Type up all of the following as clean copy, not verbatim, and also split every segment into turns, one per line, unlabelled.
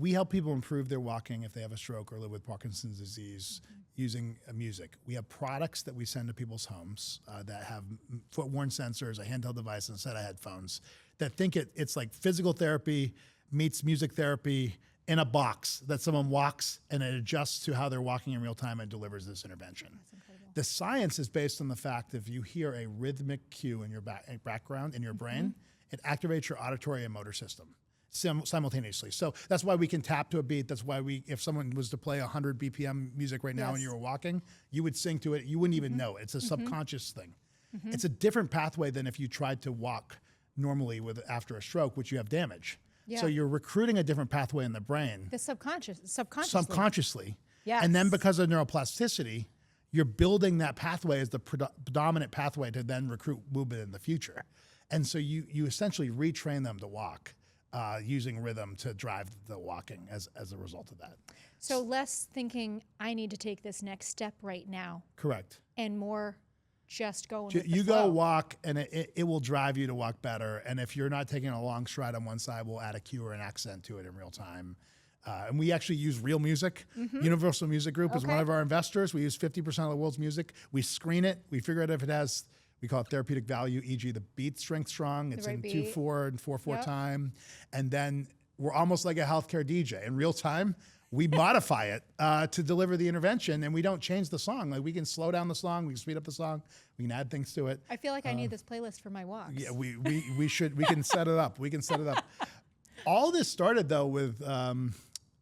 we help people improve their walking if they have a stroke or live with Parkinson's disease using music. We have products that we send to people's homes that have foot-worn sensors, a handheld device, and a set of headphones that think it's like physical therapy meets music therapy in a box that someone walks and it adjusts to how they're walking in real time and delivers this intervention.
That's incredible.
The science is based on the fact that if you hear a rhythmic cue in your background, in your brain, it activates your auditory and motor system simultaneously. So that's why we can tap to a beat. That's why if someone was to play 100 BPM music right now and you were walking, you would sing to it. You wouldn't even know. It's a subconscious thing. It's a different pathway than if you tried to walk normally after a stroke, which you have damage.
Yeah.
So you're recruiting a different pathway in the brain.
The subconsciously.
Yes. And then because of neuroplasticity, you're building that pathway as the predominant pathway to then recruit movement in the future. And so you essentially retrain them to walk using rhythm to drive the walking as a result of that.
So less thinking, I need to take this next step right now.
Correct.
And more just going with
You
the flow.
go walk, and it will drive you to walk better. And if you're not taking a long stride on one side, we'll add a cue or an accent to it in real time. And we actually use real music. Universal Music Group is one of our investors. We use 50% of the world's music. We screen it. We figure out if it has, we call it therapeutic value, e.g. the beat strength strong. It's in 2/4 and 4/4 time. And then we're almost like a healthcare DJ. In real time, we modify it to deliver the intervention, and we don't change the song. Like we can slow down the song, we can speed up the song, we can add things to it.
I feel like I need this playlist for my walks.
Yeah, we can set it up. We can set it up. All this started though with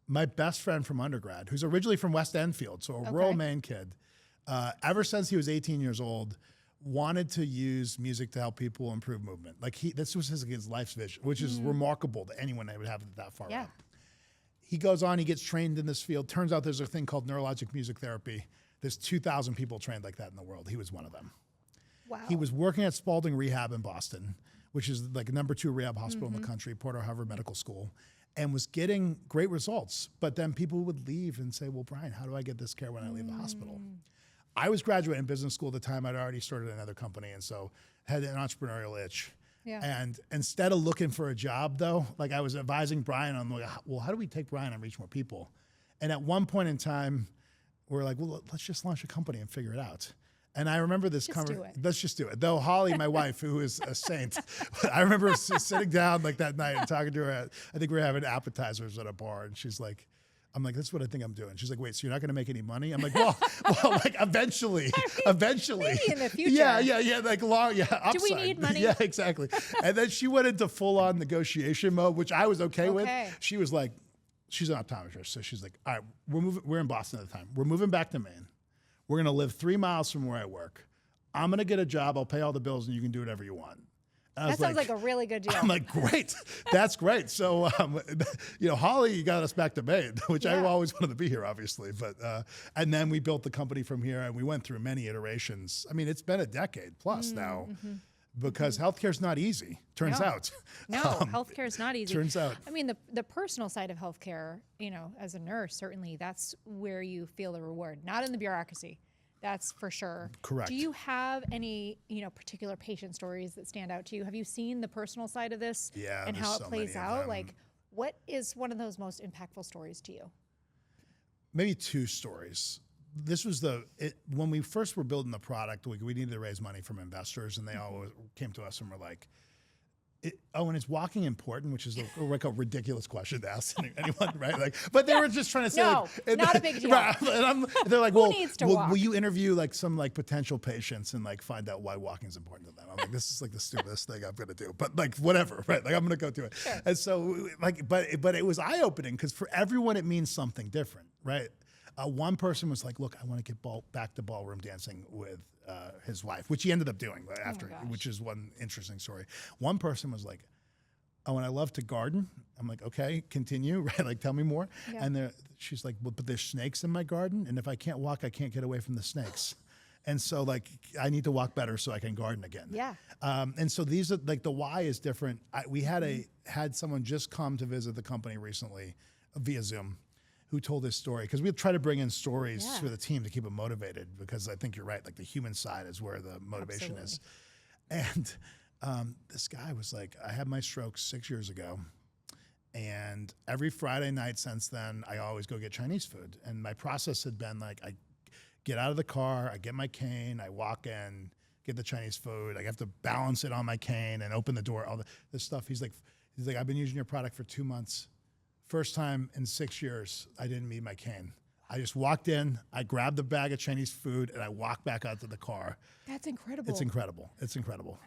my best friend from undergrad, who's originally from West Enfield, so a rural Maine kid. Ever since he was 18 years old, wanted to use music to help people improve movement. Like this was his life's vision, which is remarkable to anyone that would have it that far up. He goes on, he gets trained in this field. Turns out there's a thing called neurologic music therapy. There's 2,000 people trained like that in the world. He was one of them.
Wow.
He was working at Spaulding Rehab in Boston, which is like #2 rehab hospital in the country, Porter Harvard Medical School, and was getting great results. But then people would leave and say, well, Brian, how do I get this care when I leave the hospital? I was graduating in business school at the time. I'd already started another company, and so had an entrepreneurial itch.
Yeah.
And instead of looking for a job, though, like I was advising Brian on, like, well, how do we take Brian and reach more people? And at one point in time, we're like, well, let's just launch a company and figure it out. And I remember this conversation. Let's just do it. Though Holly, my wife, who is a saint, I remember sitting down like that night and talking to her. I think we were having appetizers at a bar, and she's like, I'm like, that's what I think I'm doing. She's like, wait, so you're not going to make any money? I'm like, well, like eventually.
Maybe in the future.
Yeah, like upside.
Do we need money?
Yeah, exactly. And then she went into full-on negotiation mode, which I was okay with. She was like, she's an optometrist, so she's like, all right, we're in Boston at the time. We're moving back to Maine. We're going to live 3 miles from where I work. I'm going to get a job. I'll pay all the bills, and you can do whatever you want.
That sounds like a really good deal.
I'm like, great. That's great. So, Holly got us back to Maine, which I always wanted to be here, obviously. But and then we built the company from here, and we went through many iterations. I mean, it's been a decade plus now, because healthcare's not easy, turns out.
No, healthcare is not easy.
Turns out.
I mean, the personal side of healthcare, as a nurse, certainly that's where you feel the reward, not in the bureaucracy. That's for sure.
Correct.
Do you have any, particular patient stories that stand out to you? Have you seen the personal side of this and how it plays out? Like, what is one of those most impactful stories to you?
Maybe 2 stories. This was when we first were building the product, we needed to raise money from investors, and they all came to us and were like, Owen, is walking important? Which is like a ridiculous question to ask anyone, right? Like, but they were just trying to say,
no, not a big deal.
Right, and they're like,
Who needs to walk?
Will you interview like some like potential patients and like find out why walking is important to them? I'm like, this is like the stupidest thing I'm gonna do, but like whatever, right? Like I'm gonna go do it.
Sure.
And so like, but it was eye opening because for everyone it means something different, right? One person was like, look, I want to get back to ballroom dancing with his wife, which he ended up doing after, which is one interesting story. One person was like, oh, and I love to garden. I'm like, okay, continue, right? Like, tell me more. Yeah. And she's like, well, but there's snakes in my garden, and if I can't walk, I can't get away from the snakes. And so, like, I need to walk better so I can garden again.
Yeah.
And so these are, like, the why is different. We had someone just come to visit the company recently via Zoom, who told this story, because we try to bring in stories for the team to keep them motivated, because I think you're right, like the human side is where the motivation is. And this guy was like, I had my stroke 6 years ago, And every Friday night since then, I always go get Chinese food. And my process had been like, I get out of the car, I get my cane, I walk in, get the Chinese food. I have to balance it on my cane and open the door, all this stuff. He's like, I've been using your product for 2 months. First time in 6 years, I didn't need my cane. I just walked in, I grabbed the bag of Chinese food, and I walked back out to the car.
That's incredible.
It's incredible. It's incredible.